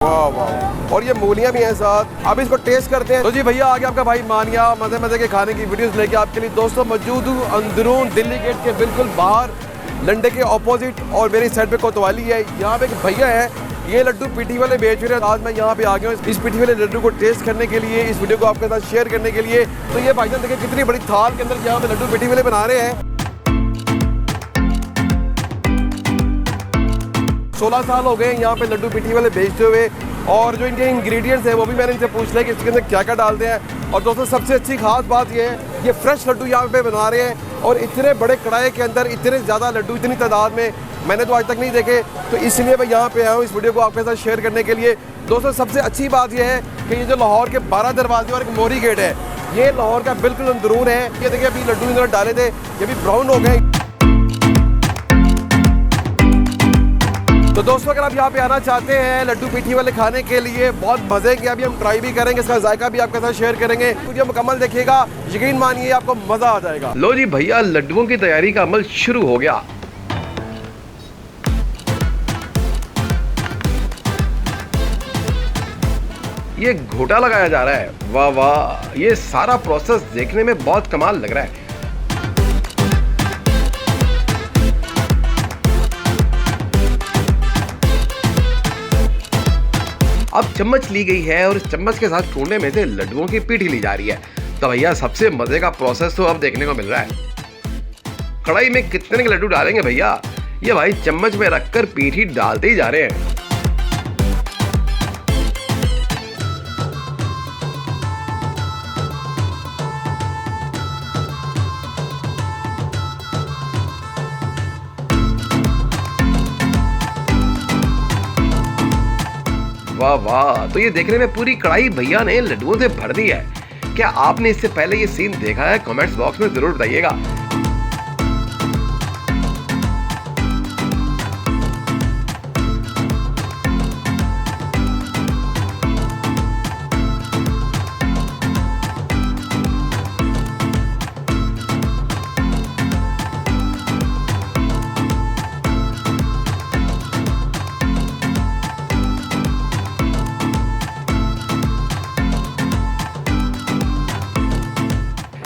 वाह वाह, और ये मूलियाँ भी हैं साथ। अब इसको टेस्ट करते हैं। तो जी भैया, आगे आपका भाई मानिया मज़े मज़े के खाने की वीडियोस लेके आपके लिए दोस्तों मौजूद हूँ अंदरून दिल्ली गेट के बिल्कुल बाहर, लंडे के ऑपोजिट, और मेरी साइड पे कोतवाली है। यहाँ पे एक भैया है, ये लड्डू पीठी वाले बेच रहे हैं। आज मैं यहाँ पे आ गया हूँ इस पीठी वाले लड्डू को टेस्ट करने के लिए, इस वीडियो को आपके साथ शेयर करने के लिए। तो ये भाईजान देखिए कितनी बड़ी थाल के अंदर यहाँ पे लड्डू पीठी वाले बना रहे हैं। 16 साल हो गए यहाँ पे लड्डू पीठी वाले बेचते हुए, और जो इनके इंग्रेडिएंट्स हैं वो भी मैंने इनसे पूछ लिया कि इसके अंदर क्या क्या डालते हैं। और दोस्तों सबसे अच्छी खास बात ये है, ये फ्रेश लड्डू यहाँ पे बना रहे हैं, और इतने बड़े कढ़ाई के अंदर इतने ज़्यादा लड्डू इतनी तादाद में मैंने तो आज तक नहीं देखे। तो इसलिए मैं यहाँ पे आया हूँ इस वीडियो को आपके साथ शेयर करने के लिए। दोस्तों सबसे अच्छी बात यह है कि ये जो लाहौर के 12 दरवाजे और एक मोरी गेट है, ये लाहौर का बिल्कुल अंदरून है। ये देखिए अभी लड्डू इधर डाले थे, ये भी ब्राउन हो गए। तो दोस्तों अगर आप यहाँ पे आना चाहते हैं लड्डू पीठी वाले खाने के लिए, बहुत मजे के अभी हम ट्राई भी करेंगे, इसका जायका भी आपके साथ शेयर करेंगे। वीडियो मुकम्मल देखिएगा, यकीन मानिए आपको मजा आ जाएगा। लो जी भैया, लड्डुओं की तैयारी का अमल शुरू हो गया। ये घोटा लगाया जा रहा है। वाह वाह, ये सारा प्रोसेस देखने में बहुत कमाल लग रहा है। अब चम्मच ली गई है और इस चम्मच के साथ टूटने में से लड्डुओं की पीठी ली जा रही है। तो भैया सबसे मजे का प्रोसेस तो अब देखने को मिल रहा है। कढ़ाई में कितने के लड्डू डालेंगे भैया? ये भाई चम्मच में रखकर पीठी डालते ही जा रहे हैं। वाह वाह, तो ये देखने में पूरी कढ़ाई भैया ने लड्डुओं से भर दी है। क्या आपने इससे पहले ये सीन देखा है? कमेंट्स बॉक्स में जरूर बताइएगा।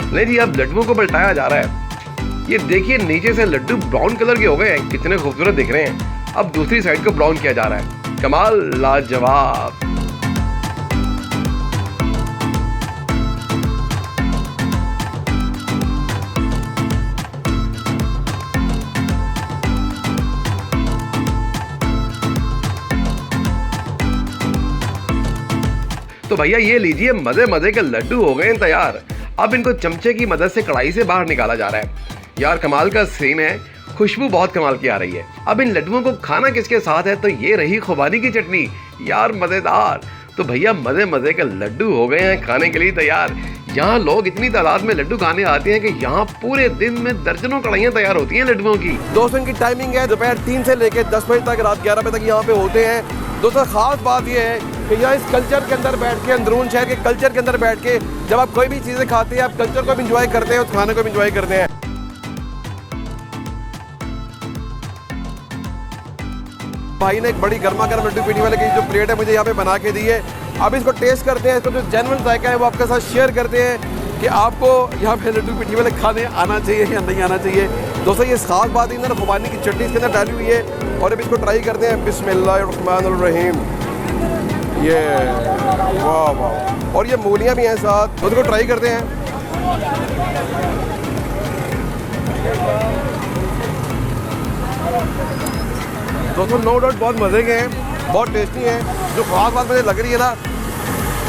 नहीं जी, अब लड्डुओं को पलटाया जा रहा है। ये देखिए नीचे से लड्डू ब्राउन कलर के हो गए हैं, कितने खूबसूरत दिख रहे हैं। अब दूसरी साइड को ब्राउन किया जा रहा है। कमाल, लाजवाब। तो भैया ये लीजिए, मजे मजे के लड्डू हो गए हैं तैयार। अब इनको चमचे की मदद से कढ़ाई से बाहर निकाला जा रहा है। यार कमाल का सीन है, खुशबू बहुत कमाल की आ रही है। अब इन लड्डुओं को खाना किसके साथ है? तो ये रही खुबानी की चटनी। यार मजेदार। तो भैया मजे मजे के लड्डू हो गए हैं खाने के लिए तैयार। यहाँ लोग इतनी तादाद में लड्डू खाने आते हैं कि यहाँ पूरे दिन में दर्जनों कढ़ाइयाँ तैयार होती हैं लड्डुओं की। दोस्तों इनकी टाइमिंग है दोपहर 3 से लेकर 10 बजे तक, रात 11 बजे तक यहाँ पे होते हैं। दोस्तों खास बात यह है कि यहाँ इस कल्चर के अंदर बैठ के, अंदरून शहर के कल्चर के अंदर बैठ के जब आप कोई भी चीज़ें खाते हैं, आप कल्चर को भी इंजॉय करते हैं, उस खाने को भी इंजॉय करते हैं। भाई ने एक बड़ी गर्मा गर्म लड्डू पीठी वाले की जो प्लेट है मुझे यहाँ पे बना के दी है। अब इसको टेस्ट करते हैं, इसको जो जेन्युइन जायका है वो आपके साथ शेयर करते हैं कि आपको यहाँ पे लड्डू पीठी वाले खाने आना चाहिए या नहीं आना चाहिए। दोस्तों ये खास बात है, इन्होंने खुबानी की चटनी इसके अंदर डाली हुई है, और अब इसको ट्राई करते हैं। बिस्मिल्लाहिर्रहमानिर्रहीम। ये वाह वाह, और ये मूलियाँ भी हैं साथ, तो उसको ट्राई करते हैं। दोस्तों नो डाउट बहुत मज़े के हैं, बहुत टेस्टी हैं। जो खास बात मुझे लग रही है ना,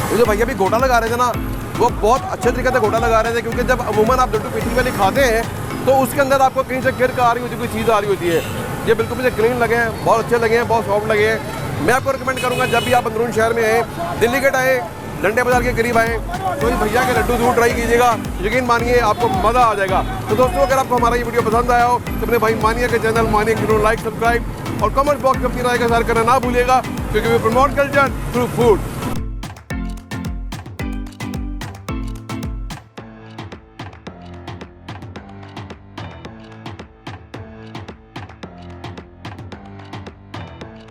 वो जो भैया भी गोटा लगा रहे थे ना, वो बहुत अच्छे तरीके से गोटा लगा रहे थे। क्योंकि जब अमूमन आप लड्डू पीठी वाली खाते हैं तो उसके अंदर आपको कहीं से गिर कर आ रही होती है, कोई चीज़ आ रही होती है। ये बिल्कुल मुझे क्लीन लगे हैं, बहुत अच्छे लगे हैं, बहुत सॉफ्ट लगे हैं। मैं आपको रिकमेंड करूँगा जब भी आप अंदरून शहर में आए, दिल्ली गेट आए, लंडे बाजार के करीब आए, तो इस भैया के लड्डू जरूर ट्राई कीजिएगा। यकीन मानिए आपको मज़ा आ जाएगा। तो दोस्तों अगर आपको हमारा ये वीडियो पसंद आया हो तो अपने भाई मानिया के चैनल मानिया को लाइक, सब्सक्राइब और कमेंट बॉक्स में अपनी राय का शेयर करना ना भूलिएगा, क्योंकि we promote culture through food.